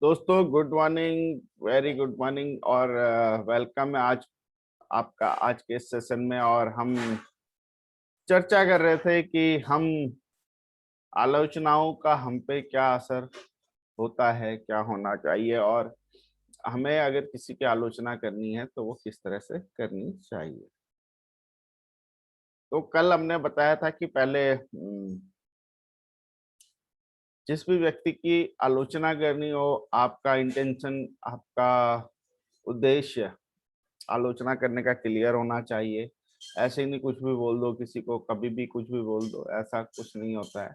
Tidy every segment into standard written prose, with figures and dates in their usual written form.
दोस्तों good morning, very good morning और welcome है आज आपका आज के इस सेशन में। और हम चर्चा कर रहे थे कि हम आलोचनाओं का हम पे क्या असर होता है, क्या होना चाहिए, और हमें अगर किसी की आलोचना करनी है तो वो किस तरह से करनी चाहिए। तो कल हमने बताया था कि पहले जिस भी व्यक्ति की आलोचना करनी हो, आपका इंटेंशन, आपका उद्देश्य आलोचना करने का क्लियर होना चाहिए। ऐसे ही नहीं कुछ भी बोल दो किसी को, कभी भी कुछ भी बोल दो, ऐसा कुछ नहीं होता है।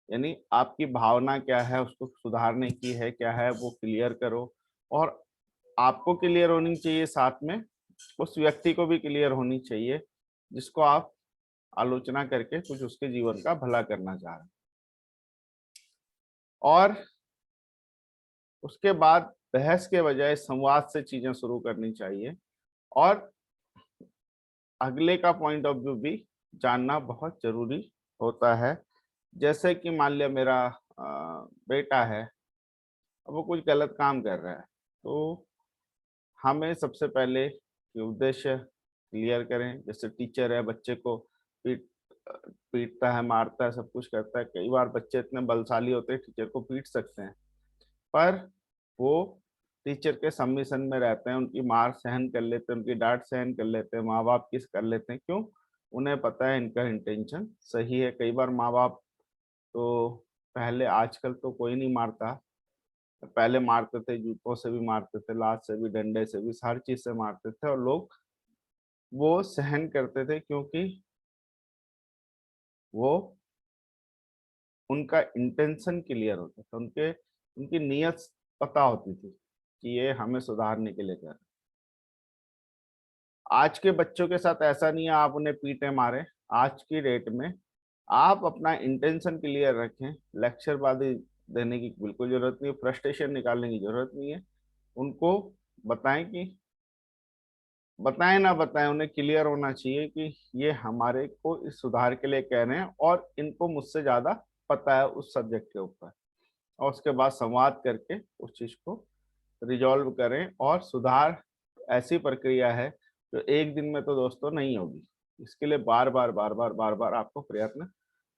यानी आपकी भावना क्या है, उसको सुधारने की है क्या है, वो क्लियर करो। और आपको क्लियर होनी चाहिए, साथ में उस व्यक्ति को भी क्लियर होनी चाहिए जिसको आप आलोचना करके कुछ उसके जीवन का भला करना चाह रहे हैं। और उसके बाद बहस के बजाय संवाद से चीजें शुरू करनी चाहिए। और अगले का पॉइंट ऑफ व्यू भी जानना बहुत जरूरी होता है। जैसे कि मान लिया मेरा बेटा है, अब वो कुछ गलत काम कर रहा है, तो हमें सबसे पहले कि उद्देश्य क्लियर करें। जैसे टीचर है, बच्चे को पीट पीटता है, मारता है, सब कुछ करता है। कई बार बच्चे इतने बलशाली होते हैं, टीचर को पीट सकते हैं, पर वो टीचर के सबमिशन में रहते हैं, उनकी मार सहन कर लेते हैं, उनकी डांट सहन कर लेते हैं, माँ बाप किस कर लेते हैं। क्यों? उन्हें पता है इनका इंटेंशन सही है। कई बार माँ बाप तो पहले, आजकल तो कोई नहीं मारता, पहले मारते थे, जूतों से भी मारते थे, लात से भी, डंडे से भी, हर चीज से मारते थे, और लोग वो सहन करते थे क्योंकि वो उनका इंटेंशन क्लियर होता था, उनकी नीयत पता होती थी कि ये हमें सुधारने के लिए कर रहे हैं। आज के बच्चों के साथ ऐसा नहीं है, आप उन्हें पीटे मारे। आज की डेट में आप अपना इंटेंशन क्लियर रखें, लेक्चरबाजी देने की बिल्कुल जरूरत नहीं है, फ्रस्ट्रेशन निकालने की जरूरत नहीं है। उनको बताएं कि बताएं ना बताएं, उन्हें क्लियर होना चाहिए कि ये हमारे को इस सुधार के लिए कह रहे हैं और इनको मुझसे ज्यादा पता है उस सब्जेक्ट के ऊपर। और उसके बाद संवाद करके उस चीज को रिजॉल्व करें। और सुधार ऐसी प्रक्रिया है जो एक दिन में तो दोस्तों नहीं होगी। इसके लिए बार बार बार बार बार बार आपको प्रयत्न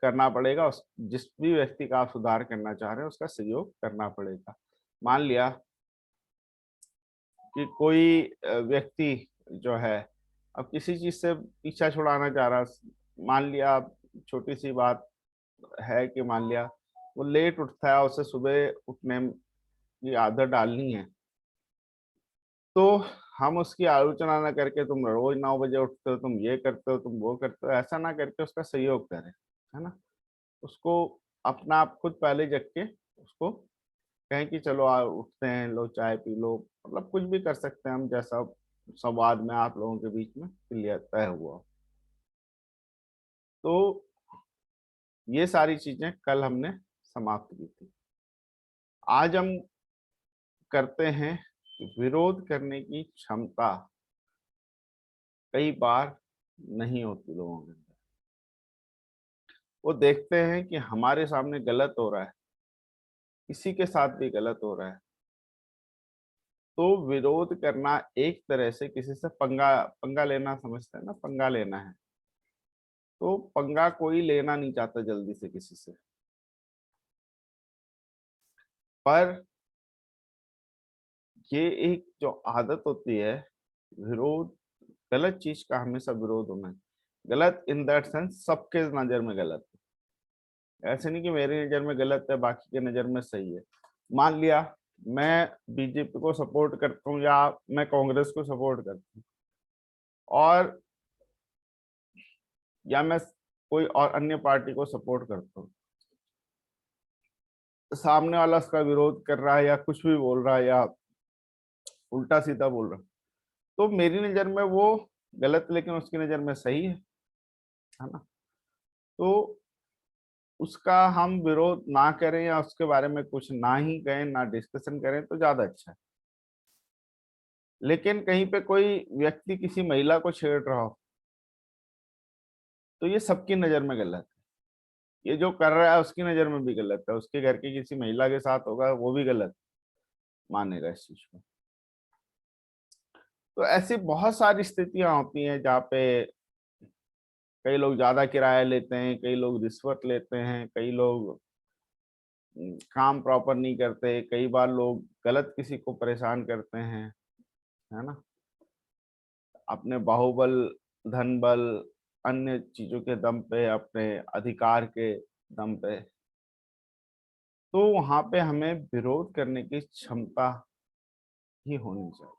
करना पड़ेगा। जिस भी व्यक्ति का आप सुधार करना चाह रहे हैं उसका सहयोग करना पड़ेगा। मान लिया कि कोई व्यक्ति जो है अब किसी चीज से पीछा छुड़ाना चाह रहा है। मान लिया आप, छोटी सी बात है कि मान लिया वो लेट उठता है, उसे सुबह उठने की आदत डालनी है, तो हम उसकी आलोचना ना करके तुम रोज 9 बजे उठते हो, तुम ये करते हो, तुम वो करते हो, ऐसा ना करके उसका सहयोग करें, है ना। उसको अपना आप खुद पहले जग के उसको कहें कि चलो उठते हैं, लो चाय पी लो, मतलब कुछ भी कर सकते हैं हम, जैसा संवाद में आप लोगों के बीच में क्लियर तय हुआ। तो ये सारी चीजें कल हमने समाप्त की थी। आज हम करते हैं कि विरोध करने की क्षमता कई बार नहीं होती लोगों के अंदर। वो देखते हैं कि हमारे सामने गलत हो रहा है, किसी के साथ भी गलत हो रहा है, तो विरोध करना एक तरह से किसी से पंगा पंगा लेना समझते हैं ना, पंगा लेना है। तो पंगा कोई लेना नहीं चाहता जल्दी से किसी से, पर ये एक जो आदत होती है, विरोध, गलत चीज का हमेशा विरोध होना है। गलत इन दैट सेंस सबके नजर में गलत है। ऐसे नहीं कि मेरी नजर में गलत है बाकी के नजर में सही है। मान लिया मैं बीजेपी को सपोर्ट करता हूँ या मैं कांग्रेस को सपोर्ट करता हूँ, और या मैं कोई और अन्य पार्टी को सपोर्ट करता हूँ, सामने वाला उसका विरोध कर रहा है या कुछ भी बोल रहा है या उल्टा सीधा बोल रहा है, तो मेरी नजर में वो गलत लेकिन उसकी नजर में सही है ना। तो उसका हम विरोध ना करें या उसके बारे में कुछ ना ही कहें, ना डिस्कशन करें, तो ज्यादा अच्छा है। लेकिन कहीं पे कोई व्यक्ति किसी महिला को छेड़ रहा हो, तो ये सबकी नजर में गलत है। ये जो कर रहा है उसकी नजर में भी गलत है, उसके घर की किसी महिला के साथ होगा वो भी गलत। मानेगा इस चीज को। तो ऐसी बहुत सारी स्थितियां होती हैं जहाँ पे कई लोग ज्यादा किराया लेते हैं, कई लोग रिश्वत लेते हैं, कई लोग काम प्रॉपर नहीं करते, कई बार लोग गलत किसी को परेशान करते हैं, है ना, अपने बाहुबल, धन बल, अन्य चीजों के दम पे, अपने अधिकार के दम पे। तो वहां पे हमें विरोध करने की क्षमता ही होनी चाहिए।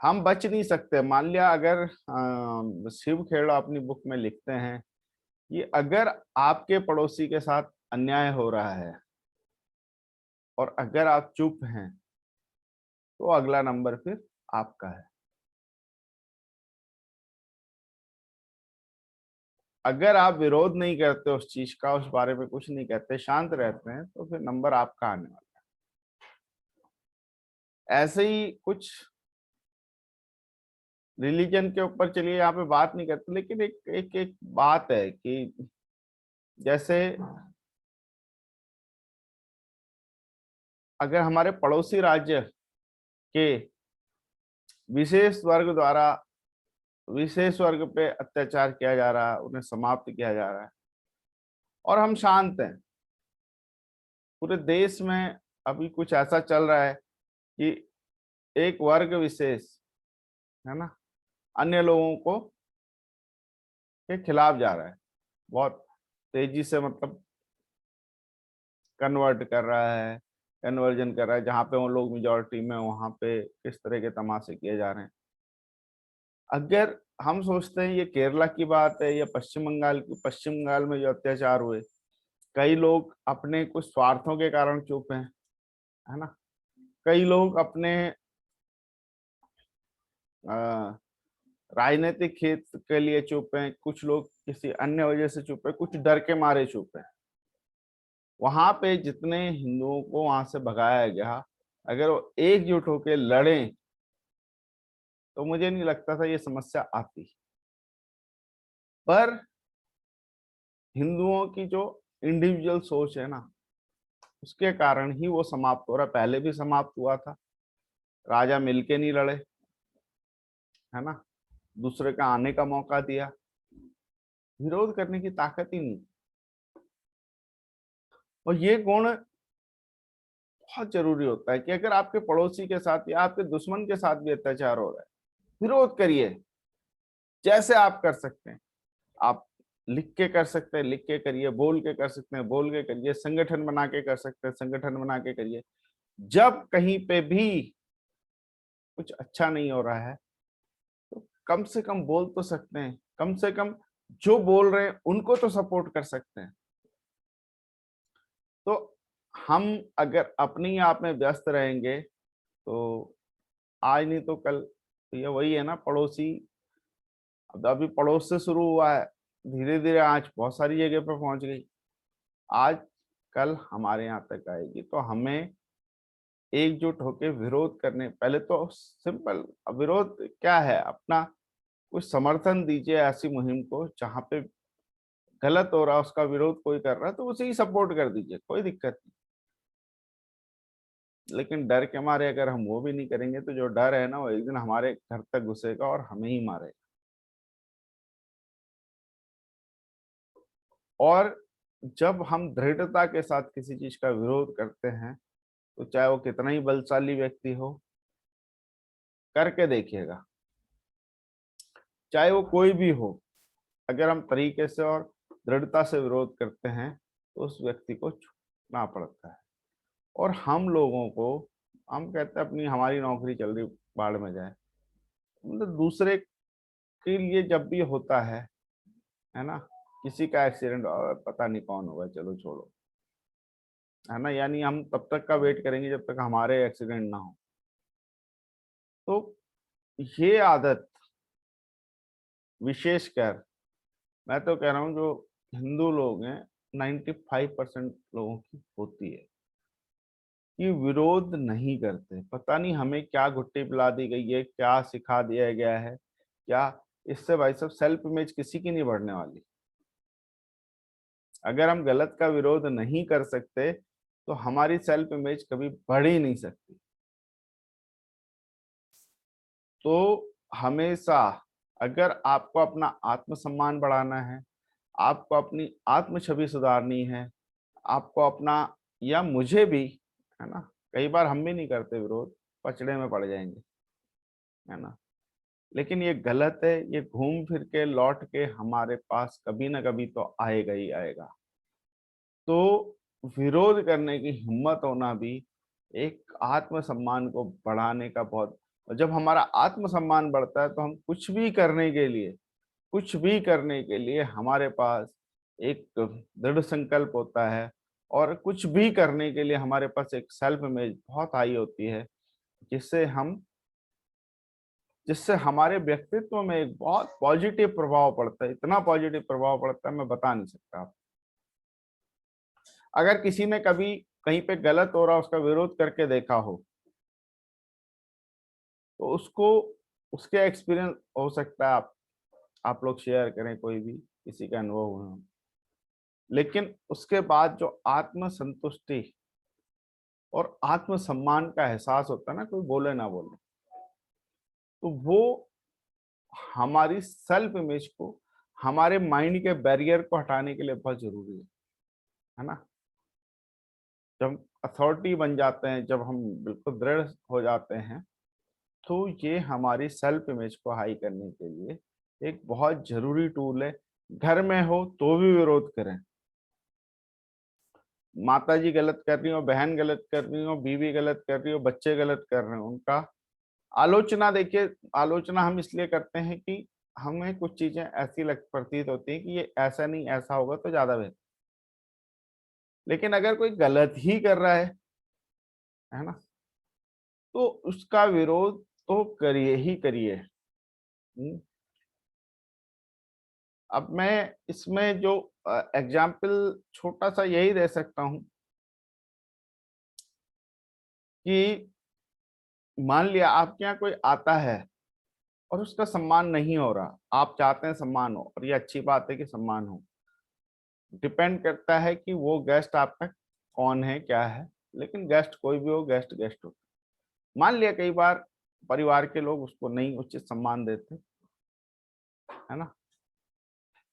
हम बच नहीं सकते। मान लिया अगर शिव खेड़ा अपनी बुक में लिखते हैं कि अगर आपके पड़ोसी के साथ अन्याय हो रहा है और अगर आप चुप हैं तो अगला नंबर फिर आपका है। अगर आप विरोध नहीं करते उस चीज का, उस बारे में कुछ नहीं कहते, शांत रहते हैं, तो फिर नंबर आपका आने वाला है। ऐसे ही कुछ रिलीजन के ऊपर चलिए यहाँ पे बात नहीं करते, लेकिन एक बात है कि जैसे अगर हमारे पड़ोसी राज्य के विशेष वर्ग द्वारा विशेष वर्ग पे अत्याचार किया जा रहा है, उन्हें समाप्त किया जा रहा है, और हम शांत हैं, पूरे देश में अभी कुछ ऐसा चल रहा है कि एक वर्ग विशेष, है ना, अन्य लोगों को के खिलाफ जा रहा है, बहुत तेजी से, मतलब कन्वर्ट कर रहा है, कन्वर्जन कर रहा है, जहाँ पे वो लोग मेजोरिटी में, वहां पे किस तरह के तमाशे किए जा रहे हैं। अगर हम सोचते हैं ये केरला की बात है या पश्चिम बंगाल की, पश्चिम बंगाल में जो अत्याचार हुए, कई लोग अपने कुछ स्वार्थों के कारण चुप हैं, है ना, कई लोग अपने राजनीतिक हित के लिए चुप हैं, कुछ लोग किसी अन्य वजह से चुप है, कुछ डर के मारे चुप है। वहां पे जितने हिंदुओं को वहां से भगाया गया, अगर वो एकजुट होकर लड़ें तो मुझे नहीं लगता था ये समस्या आती। पर हिंदुओं की जो इंडिविजुअल सोच है ना, उसके कारण ही वो समाप्त हो रहा है। पहले भी समाप्त हुआ था, राजा मिलके नहीं लड़े, है ना, दूसरे का आने का मौका दिया, विरोध करने की ताकत ही नहीं। और ये गुण बहुत जरूरी होता है कि अगर आपके पड़ोसी के साथ या आपके दुश्मन के साथ भी अत्याचार हो रहा है, विरोध करिए, जैसे आप कर सकते हैं। आप लिख के कर सकते हैं, लिख के करिए, बोल के कर सकते हैं, बोल के करिए, संगठन बना के कर सकते हैं, संगठन बना के करिए। जब कहीं पे भी कुछ अच्छा नहीं हो रहा है तो कम से कम बोल तो सकते हैं, कम से कम जो बोल रहे हैं उनको तो सपोर्ट कर सकते हैं। तो हम अगर अपने आप में व्यस्त रहेंगे तो आज नहीं तो कल, तो ये वही है ना, पड़ोसी। अब अभी पड़ोस से शुरू हुआ है, धीरे धीरे आज बहुत सारी जगह पर पहुंच गई, आज कल हमारे यहाँ तक आएगी। तो हमें एकजुट होकर विरोध करने, पहले तो सिंपल, विरोध क्या है, अपना कुछ समर्थन दीजिए ऐसी मुहिम को जहां पे गलत हो रहा है, उसका विरोध कोई कर रहा है तो उसे ही सपोर्ट कर दीजिए, कोई दिक्कत नहीं। लेकिन डर के मारे अगर हम वो भी नहीं करेंगे तो जो डर है ना, वो एक दिन हमारे घर तक घुसेगा और हमें ही मारेगा। और जब हम दृढ़ता के साथ किसी चीज का विरोध करते हैं, तो चाहे वो कितना ही बलशाली व्यक्ति हो, करके देखिएगा, चाहे वो कोई भी हो, अगर हम तरीके से और दृढ़ता से विरोध करते हैं तो उस व्यक्ति को छूटना पड़ता है। और हम लोगों को, हम कहते हैं अपनी हमारी नौकरी चल रही बाढ़ में जाए, मतलब दूसरे के लिए जब भी होता है ना, किसी का एक्सीडेंट और पता नहीं कौन होगा, चलो छोड़ो, है ना, यानी हम तब तक का वेट करेंगे जब तक हमारे एक्सीडेंट ना हो। तो ये आदत विशेषकर, मैं तो कह रहा हूँ जो हिंदू लोग हैं, 95% लोगों की होती है कि विरोध नहीं करते। पता नहीं हमें क्या घुट्टी पिला दी गई है, क्या सिखा दिया गया है, क्या, इससे भाई साहब सेल्फ इमेज किसी की नहीं बढ़ने वाली। अगर हम गलत का विरोध नहीं कर सकते तो हमारी सेल्फ इमेज कभी बढ़ ही नहीं सकती। तो हमेशा अगर आपको अपना आत्मसम्मान बढ़ाना है, आपको अपनी आत्म छवि सुधारनी है, आपको अपना, या मुझे भी, है ना, कई बार हम भी नहीं करते विरोध, पचड़े में पड़ जाएंगे, है ना, लेकिन ये गलत है। ये घूम फिर के लौट के हमारे पास कभी ना कभी तो आएगा ही आएगा। तो विरोध करने की हिम्मत होना भी एक आत्मसम्मान को बढ़ाने का बहुत, और जब हमारा आत्मसम्मान बढ़ता है तो हम कुछ भी करने के लिए हमारे पास एक दृढ़ संकल्प होता है, और कुछ भी करने के लिए हमारे पास एक सेल्फ इमेज बहुत हाई होती है, जिससे हम जिससे हमारे व्यक्तित्व में एक बहुत पॉजिटिव प्रभाव पड़ता है। इतना पॉजिटिव प्रभाव पड़ता है मैं बता नहीं सकता आप। अगर किसी ने कभी कहीं पे गलत हो रहा उसका विरोध करके देखा हो, तो उसको, उसके एक्सपीरियंस हो सकता है आप लोग शेयर करें, कोई भी किसी का अनुभव हो, लेकिन उसके बाद जो आत्म संतुष्टि और आत्मसम्मान का एहसास होता है ना, कोई बोले ना बोले, तो वो हमारी सेल्फ इमेज को, हमारे माइंड के बैरियर को हटाने के लिए बहुत जरूरी है ना। जब हम अथॉरिटी बन जाते हैं, जब हम बिल्कुल दृढ़ हो जाते हैं, तो ये हमारी सेल्फ इमेज को हाई करने के लिए एक बहुत जरूरी टूल है। घर में हो तो भी विरोध करें, माता जी गलत कर रही हो, बहन गलत कर रही हो, बीवी गलत कर रही हो, बच्चे गलत कर रहे हो, उनका आलोचना, देखिए आलोचना हम इसलिए करते हैं कि हमें कुछ चीजें ऐसी लग प्रतीत होती है कि ये ऐसा नहीं, ऐसा होगा तो ज्यादा बेहतर। लेकिन अगर कोई गलत ही कर रहा है ना, तो उसका विरोध तो करिए ही करिए। हम्म। अब मैं इसमें जो एग्जाम्पल छोटा सा यही दे सकता हूं कि मान लिया आपके यहाँ कोई आता है और उसका सम्मान नहीं हो रहा, आप चाहते हैं सम्मान हो, और ये अच्छी बात है कि सम्मान हो, डिपेंड करता है कि वो गेस्ट आपका कौन है, क्या है। लेकिन गेस्ट कोई भी हो, गेस्ट गेस्ट हो। मान लिया कई बार परिवार के लोग उसको नहीं उचित सम्मान देते, है ना,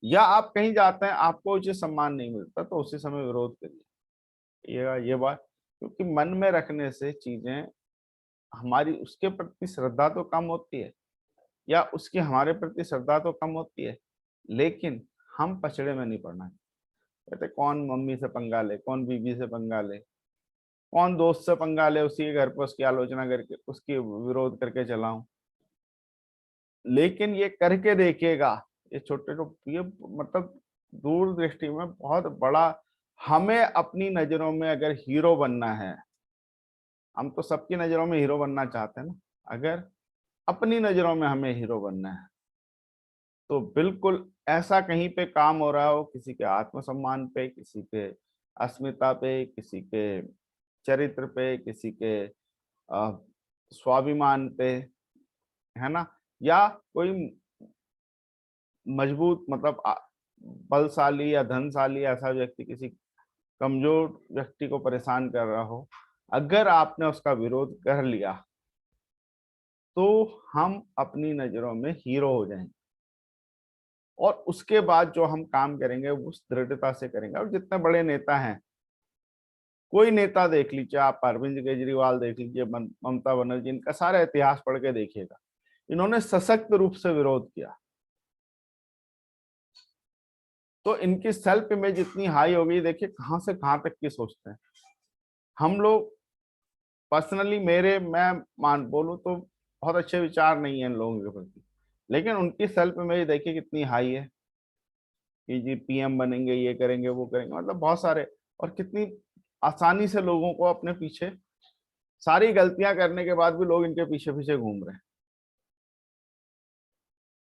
या आप कहीं जाते हैं आपको उचित सम्मान नहीं मिलता, तो उसी समय विरोध करिए। ये बात, क्योंकि मन में रखने से चीजें, हमारी उसके प्रति श्रद्धा तो कम होती है, या उसकी हमारे प्रति श्रद्धा तो कम होती है, लेकिन हम पछड़े में नहीं पड़ना। कहते कौन मम्मी से पंगा ले, कौन बीवी से पंगा ले, कौन दोस्त से पंगा ले, उसी के घर पर उसकी आलोचना करके, उसकी विरोध करके चलाऊं। लेकिन ये करके देखिएगा, ये छोटे छोटे, ये मतलब दूर दृष्टि में बहुत बड़ा, हमें अपनी नजरों में अगर हीरो बनना है, हम तो सबकी नजरों में हीरो बनना चाहते हैं ना, अगर अपनी नजरों में हमें हीरो बनना है, तो बिल्कुल ऐसा कहीं पे काम हो रहा हो, किसी के आत्मसम्मान पे, किसी के अस्मिता पे, किसी के चरित्र पे, किसी के अ, स्वाभिमान पे, है ना, या कोई मजबूत, मतलब बलशाली या धनशाली ऐसा व्यक्ति किसी कमजोर व्यक्ति को परेशान कर रहा हो, अगर आपने उसका विरोध कर लिया, तो हम अपनी नजरों में हीरो हो जाएंगे। और उसके बाद जो हम काम करेंगे वो उस दृढ़ता से करेंगे। और जितने बड़े नेता हैं, कोई नेता देख लीजिए आप, अरविंद केजरीवाल देख लीजिए, ममता बनर्जी, इनका सारा इतिहास पढ़ के देखिएगा, इन्होंने सशक्त रूप से विरोध किया। तो इनकी सेल्फ इमेज इतनी हाई हो गई, देखिए कहां से कहां तक की सोचते हैं। हम लोग पर्सनली, मैं मान बोलूं तो बहुत अच्छे विचार नहीं है इन लोगों के प्रति, लेकिन उनकी सेल्फ इमेज देखिए कितनी हाई है कि जी पीएम बनेंगे, ये करेंगे, वो करेंगे, मतलब बहुत सारे, और कितनी आसानी से लोगों को अपने पीछे, सारी गलतियां करने के बाद भी लोग इनके पीछे पीछे घूम रहे हैं।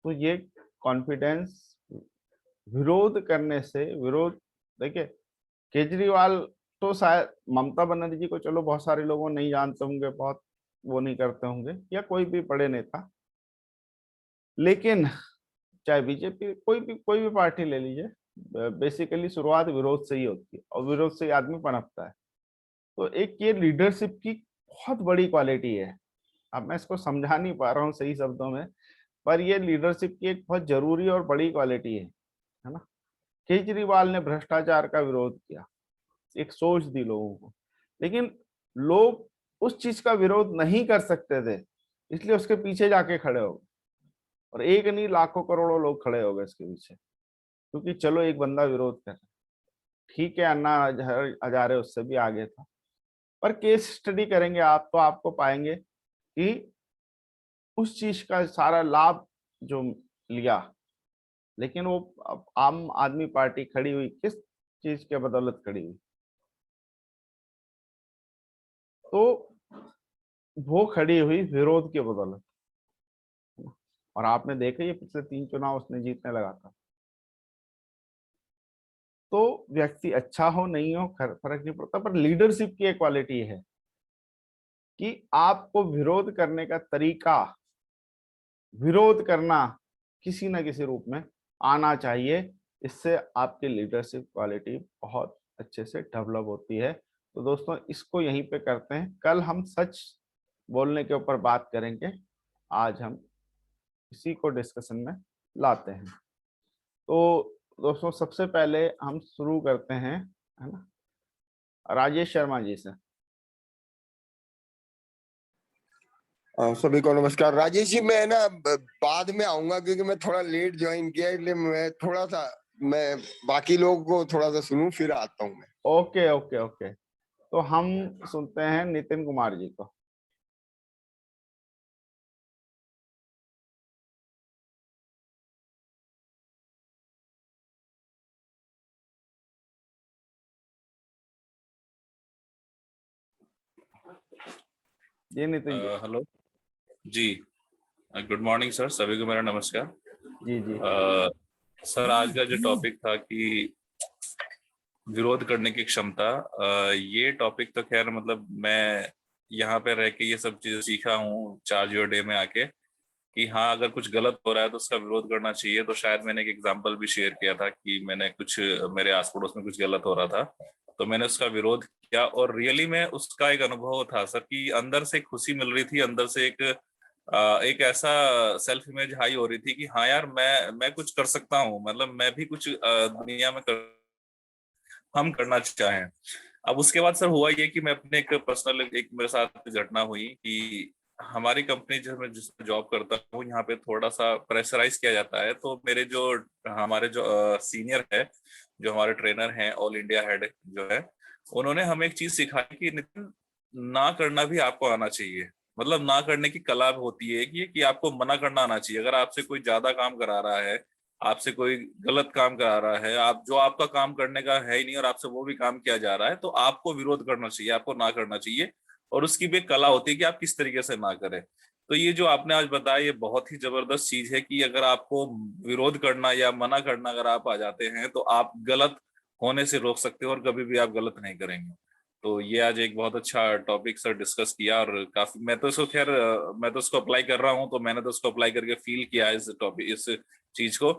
तो ये कॉन्फिडेंस, विरोध करने से, विरोध, देखिए केजरीवाल तो शायद, ममता बनर्जी को चलो बहुत सारे लोगों नहीं जानते होंगे, बहुत वो नहीं करते होंगे, या कोई भी बड़े नेता, लेकिन चाहे बीजेपी, कोई भी पार्टी ले लीजिए, बेसिकली शुरुआत विरोध से ही होती है, और विरोध से ही आदमी पनपता है। तो एक ये लीडरशिप की बहुत बड़ी क्वालिटी है। अब मैं इसको समझा नहीं पा रहा हूँ सही शब्दों में, पर ये लीडरशिप की एक बहुत जरूरी और बड़ी क्वालिटी है ना। केजरीवाल ने भ्रष्टाचार का विरोध किया, एक सोच दी लोगों को, लेकिन लोग उस चीज का विरोध नहीं कर सकते थे, इसलिए उसके पीछे जाके खड़े हो गए, और एक नहीं लाखों करोड़ों लोग खड़े हो गए इसके पीछे, क्योंकि चलो एक बंदा विरोध कर रहा है। ठीक है, अन्ना हजारे उससे भी आगे था, पर केस स्टडी करेंगे आप तो आपको पाएंगे कि उस चीज का सारा लाभ जो लिया, लेकिन वो आम आदमी पार्टी खड़ी हुई किस चीज के बदौलत खड़ी हुई, तो वो खड़ी हुई विरोध के बदौलत। और आपने देखा ये पिछले 3 चुनाव उसने जीतने लगा था। तो व्यक्ति अच्छा हो नहीं हो फर्क नहीं पड़ता, पर लीडरशिप की एक क्वालिटी है कि आपको विरोध करने का तरीका, विरोध करना किसी न किसी रूप में आना चाहिए। इससे आपकी लीडरशिप क्वालिटी बहुत अच्छे से डेवलप होती है। तो दोस्तों, इसको यहीं पे करते हैं, कल हम सच बोलने के ऊपर बात करेंगे, आज हम इसी को डिस्कशन में लाते हैं। तो दोस्तों, सबसे पहले हम शुरू करते हैं, है ना, राजेश शर्मा जी से। सभी को नमस्कार। राजेश जी, मैं ना बाद में आऊंगा क्योंकि मैं थोड़ा लेट ज्वाइन किया, इसलिए मैं बाकी लोगों को थोड़ा सा सुनूं, फिर आता हूं मैं। ओके ओके ओके, तो हम सुनते हैं नितिन कुमार जी को। जी नितिन जी। हेलो जी। गुड मॉर्निंग सर, सभी को मेरा नमस्कार। जी जी। सर, आज का जो टॉपिक था कि विरोध करने की क्षमता, ये टॉपिक तो खैर मतलब मैं यहाँ पे रह के ये सब चीजें सीखा हूँ चार्ज योर डे में आके, कि हाँ अगर कुछ गलत हो रहा है तो उसका विरोध करना चाहिए। तो शायद मैंने एक एग्जांपल भी शेयर किया था कि मैंने कुछ, मेरे आस पड़ोस में कुछ गलत हो रहा था तो मैंने उसका विरोध किया, और रियली में उसका एक अनुभव था सर कि अंदर से खुशी मिल रही थी, अंदर से एक ऐसा सेल्फ इमेज हाई हो रही थी कि हाँ यार मैं कुछ कर सकता हूँ, मतलब मैं भी कुछ दुनिया में हम करना चाहें। अब उसके बाद सर हुआ ये कि मैं अपने एक पर्सनल, एक मेरे साथ घटना हुई कि हमारी कंपनी जो मैं जिसमें जॉब करता हूँ यहाँ पे थोड़ा सा प्रेशराइज किया जाता है। तो मेरे जो हमारे जो सीनियर है, जो हमारे ट्रेनर हैं, ऑल इंडिया हेड जो है, उन्होंने हमें एक चीज सिखाई कि नितिन, ना करना भी आपको आना चाहिए। मतलब ना करने की कला होती है कि आपको मना करना आना चाहिए। अगर आपसे कोई ज्यादा काम करा रहा है, आपसे कोई गलत काम करा रहा है, आप जो आपका काम करने का है ही नहीं और आपसे वो भी काम किया जा रहा है, तो आपको विरोध करना चाहिए, आपको ना करना चाहिए। और उसकी भी एक कला होती है कि आप किस तरीके से ना करें। तो ये जो आपने आज बताया, ये बहुत ही जबरदस्त चीज है कि अगर आपको विरोध करना या मना करना अगर आप आ जाते हैं तो आप गलत होने से रोक सकते हो और कभी भी आप गलत नहीं करेंगे। तो ये आज एक बहुत अच्छा टॉपिक सर डिस्कस किया, और काफी मैं तो इसको खैर मैं तो इसको अप्लाई कर रहा हूँ, तो मैंने तो इसको अप्लाई करके फील किया है इस टॉपिक, इस चीज को।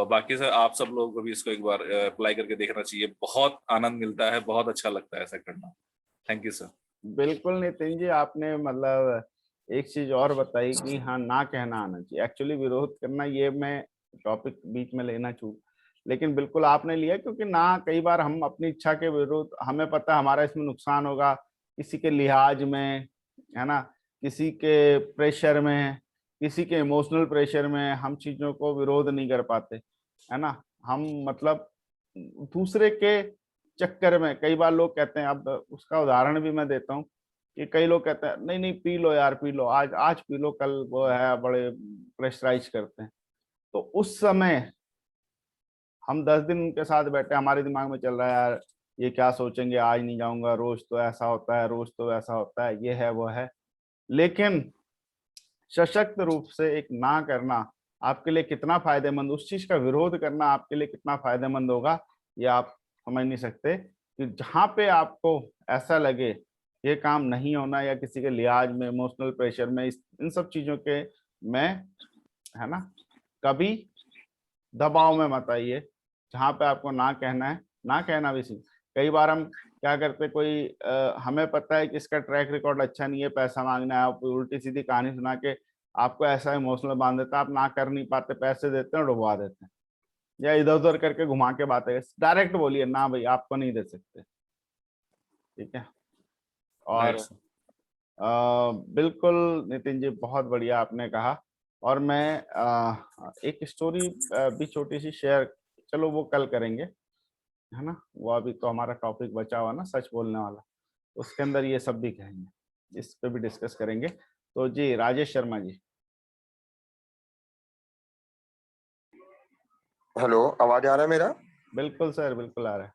बाकी सर आप सब लोगों को भी इसको एक बार अप्लाई करके देखना चाहिए, बहुत आनंद मिलता है, बहुत अच्छा लगता है ऐसा करना। Thank you sir. बिल्कुल नितिन जी, आपने मतलब एक चीज और बताई कि हाँ, ना कहना आना चाहिए। एक्चुअली विरोध करना, ये मैं टॉपिक बीच में लेना चूक, लेकिन बिल्कुल आपने लिया, क्योंकि ना कई बार हम अपनी इच्छा के विरुद्ध, हमें पता है हमारा इसमें नुकसान होगा, किसी के लिहाज में, है ना, किसी के प्रेशर में, किसी के इमोशनल प्रेशर में हम चीजों को विरोध नहीं कर पाते, है ना। हम मतलब दूसरे के चक्कर में कई बार लोग कहते हैं, अब उसका उदाहरण भी मैं देता हूँ कि कई लोग कहते हैं नहीं नहीं पी लो यार, पी लो, आज आज पी लो, कल वो है, बड़े प्रेशराइज करते हैं। तो उस समय हम 10 दिन उनके साथ बैठे, हमारे दिमाग में चल रहा है यार ये क्या सोचेंगे, आज नहीं जाऊंगा, रोज तो ऐसा होता है, रोज तो ऐसा होता है, ये है वो है। लेकिन सशक्त रूप से एक ना करना आपके लिए कितना फायदेमंद, उस चीज का विरोध करना आपके लिए कितना फायदेमंद होगा, ये आप समझ नहीं सकते। कि जहां पे आपको ऐसा लगे ये काम नहीं होना, या किसी के लिहाज में, इमोशनल प्रेशर में, इन सब चीजों के में, है ना, कभी दबाव में मत आइए। जहां पे आपको ना कहना है, ना कहना भी सीख। कई बार हम क्या करते, कोई हमें पता है कि इसका ट्रैक रिकॉर्ड अच्छा नहीं है, पैसा मांगना है, आप उल्टी सीधी कहानी सुना के आपको ऐसा इमोशनल बांध देता है, आप ना कर नहीं पाते, पैसे देते हैं और डुबवा देते हैं, या इधर उधर करके घुमा के बातें। डायरेक्ट बोलिए ना भाई आपको नहीं दे सकते, ठीक है। और राइट सर। बिल्कुल नितिन जी, बहुत बढ़िया आपने कहा। और मैं एक स्टोरी भी छोटी सी शेयर, चलो वो कल करेंगे, है ना, वो अभी तो हमारा टॉपिक बचा हुआ ना सच बोलने वाला, उसके अंदर ये सब भी कहेंगे, इस पे भी डिस्कस करेंगे। तो जी राजेश शर्मा जी। हेलो, आवाज आ रहा है मेरा? बिल्कुल सर, बिल्कुल आ रहा है।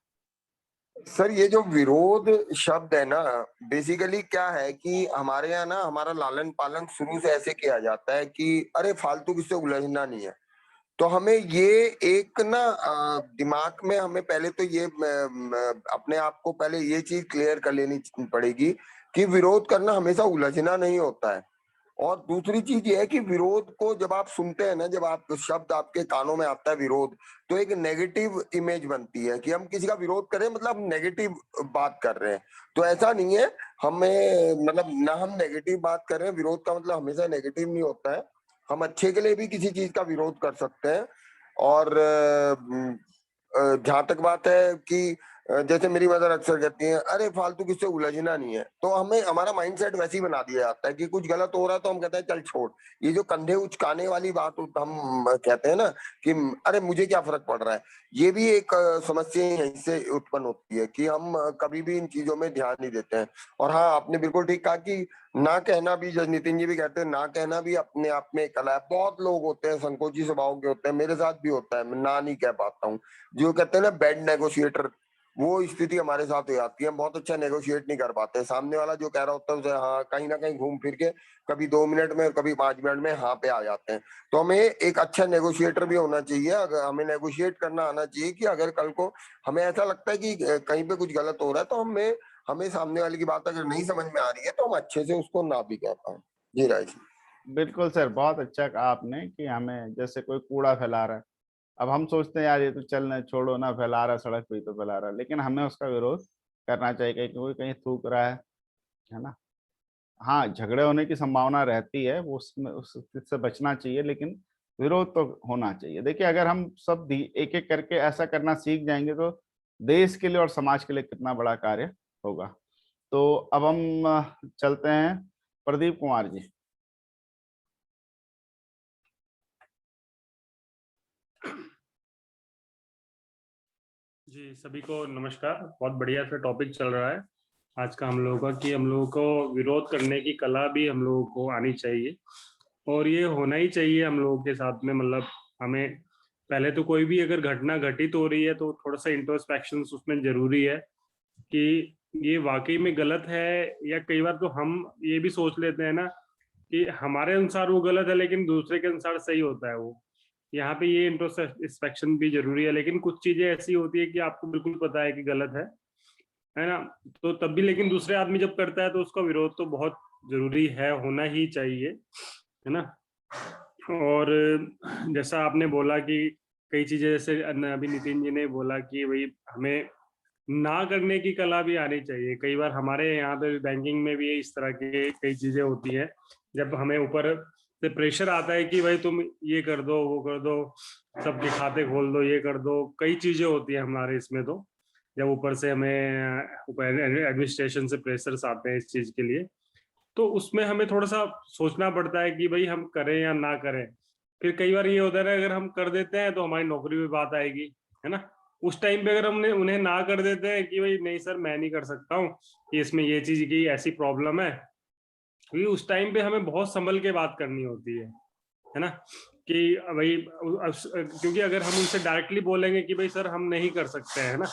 सर, ये जो विरोध शब्द है ना, बेसिकली क्या है कि हमारे यहाँ ना हमारा लालन पालन शुरू से ऐसे किया जाता है कि अरे फालतू किससे उलझना नहीं है। तो हमें ये एक ना दिमाग में हमें पहले तो ये अपने आप को पहले ये चीज क्लियर कर लेनी पड़ेगी कि विरोध करना हमेशा उलझना नहीं होता है। और दूसरी चीज ये है कि विरोध को जब आप सुनते हैं ना, जब आप शब्द आपके कानों में आता है विरोध, तो एक नेगेटिव इमेज बनती है कि हम किसी का विरोध करें मतलब हम नेगेटिव बात कर रहे हैं। तो ऐसा नहीं है। हमें मतलब ना हम नेगेटिव बात कर रहे हैं, विरोध का मतलब हमेशा नेगेटिव नहीं होता है। हम अच्छे के लिए भी किसी चीज का विरोध कर सकते हैं। और जहां तक बात है कि जैसे मेरी मदर अक्सर कहती हैं अरे फालतू किससे उलझना नहीं है, तो हमें हमारा माइंडसेट वैसे ही बना दिया जाता है कि कुछ गलत हो रहा है तो हम कहते हैं चल छोड़। ये जो कंधे उचकाने वाली बात हम कहते हैं ना कि अरे मुझे क्या फर्क पड़ रहा है, ये भी एक समस्या यहीं से उत्पन्न होती है कि हम कभी भी इन चीजों में ध्यान नहीं देते हैं। और हाँ, आपने बिल्कुल ठीक कहा कि ना कहना भी, जैसे नितिन जी भी कहते हैं, ना कहना भी अपने आप में एक कला है। बहुत लोग होते हैं संकोची स्वभाव के होते हैं, मेरे साथ भी होता है, मैं ना नहीं कह पाता हूँ। जो कहते हैं ना बैड नेगोशिएटर, वो स्थिति हमारे साथ हो जाती है। हम बहुत अच्छा नेगोशिएट नहीं कर पाते। सामने वाला जो कह रहा होता है उसे हाँ कहीं ना कहीं घूम फिर के कभी 2 मिनट में कभी 5 मिनट में हाँ पे आ जाते हैं। तो हमें एक अच्छा नेगोशिएटर भी होना चाहिए। अगर हमें नेगोशिएट करना आना चाहिए कि अगर कल को हमें ऐसा लगता है कि कहीं पे कुछ गलत हो रहा है, तो हमें सामने वाले की बात अगर नहीं समझ में आ रही है तो हम अच्छे से उसको ना भी कह पाए। जी राय जी। बिल्कुल सर, बहुत अच्छा कहा आपने कि हमें, जैसे कोई कूड़ा फैला रहा है, अब हम सोचते हैं यार ये तो चलना छोड़ो ना, फैला रहा है सड़क पे ही तो फैला रहा है, लेकिन हमें उसका विरोध करना चाहिए कि कोई कहीं थूक रहा है ना। हाँ, झगड़े होने की संभावना रहती है, वो उसमें उस स्थिति से बचना चाहिए, लेकिन विरोध तो होना चाहिए। देखिए, अगर हम सब एक एक करके ऐसा करना सीख जाएंगे तो देश के लिए और समाज के लिए कितना बड़ा कार्य होगा। तो अब हम चलते हैं प्रदीप कुमार जी। जी, सभी को नमस्कार। बहुत बढ़िया सा टॉपिक चल रहा है आज का हम लोगों का कि हम लोगों को विरोध करने की कला भी हम लोगों को आनी चाहिए, और ये होना ही चाहिए हम लोगों के साथ में। मतलब हमें पहले तो कोई भी अगर घटना घटित हो रही है तो थोड़ा सा इंट्रोस्पेक्शन उसमें जरूरी है कि ये वाकई में गलत है, या कई बार तो हम ये भी सोच लेते हैं ना कि हमारे अनुसार वो गलत है लेकिन दूसरे के अनुसार सही होता है वो। यहाँ पे ये इंट्रोस्पेक्शन भी जरूरी है। लेकिन कुछ चीजें ऐसी होती है कि आपको बिल्कुल पता है कि गलत है ना, तो तब भी लेकिन दूसरे आदमी जब करता है तो उसका विरोध तो बहुत जरूरी है, होना ही चाहिए, है ना। और जैसा आपने बोला कि कई चीजें, जैसे अभी नितिन जी ने बोला कि भाई हमें ना करने की कला भी आनी चाहिए। कई बार हमारे यहाँ पे बैंकिंग में भी इस तरह की कई चीजें होती हैं, जब हमें ऊपर से प्रेशर आता है कि भाई तुम ये कर दो, वो कर दो, सबके खाते खोल दो, ये कर दो, कई चीजें होती है हमारे इसमें। तो जब ऊपर से हमें ऊपर एडमिनिस्ट्रेशन से प्रेशर्स आते हैं इस चीज के लिए, तो उसमें हमें थोड़ा सा सोचना पड़ता है कि भाई हम करें या ना करें। फिर कई बार ये होता है अगर हम कर देते हैं तो हमारी नौकरी पे बात आएगी, है ना। उस टाइम पे अगर हमने उन्हें ना कर देते हैं कि भाई नहीं सर मैं नहीं कर सकता हूँ, कि इसमें ये चीज की ऐसी प्रॉब्लम है, क्योंकि उस टाइम पे हमें बहुत संभल के बात करनी होती है ना। कि भाई क्योंकि अगर हम उनसे डायरेक्टली बोलेंगे कि भाई सर हम नहीं कर सकते हैं, ना,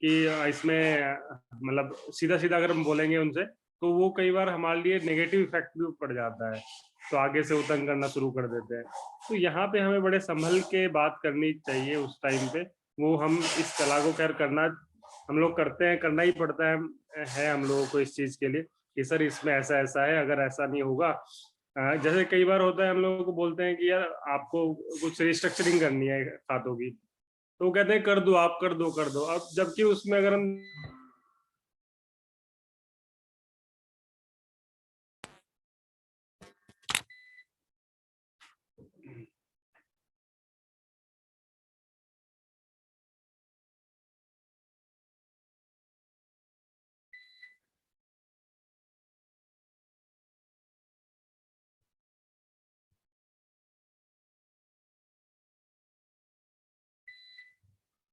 कि इसमें मतलब सीधा सीधा अगर हम बोलेंगे उनसे तो वो कई बार हमारे लिए नेगेटिव इफेक्ट भी पड़ जाता है, तो आगे से उतंग करना शुरू कर देते हैं। तो यहाँ पे हमें बड़े संभल के बात करनी चाहिए उस टाइम पे। वो हम इस कला को खैर करना हम लोग करते हैं, करना ही पड़ता है हम लोगों को इस चीज के लिए कि सर इसमें ऐसा ऐसा है, अगर ऐसा नहीं होगा। जैसे कई बार होता है हम लोगों को बोलते हैं कि यार आपको कुछ रिस्ट्रक्चरिंग करनी है खातों की, तो वो कहते हैं कर दो, आप कर दो, कर दो। अब जबकि उसमें अगर हम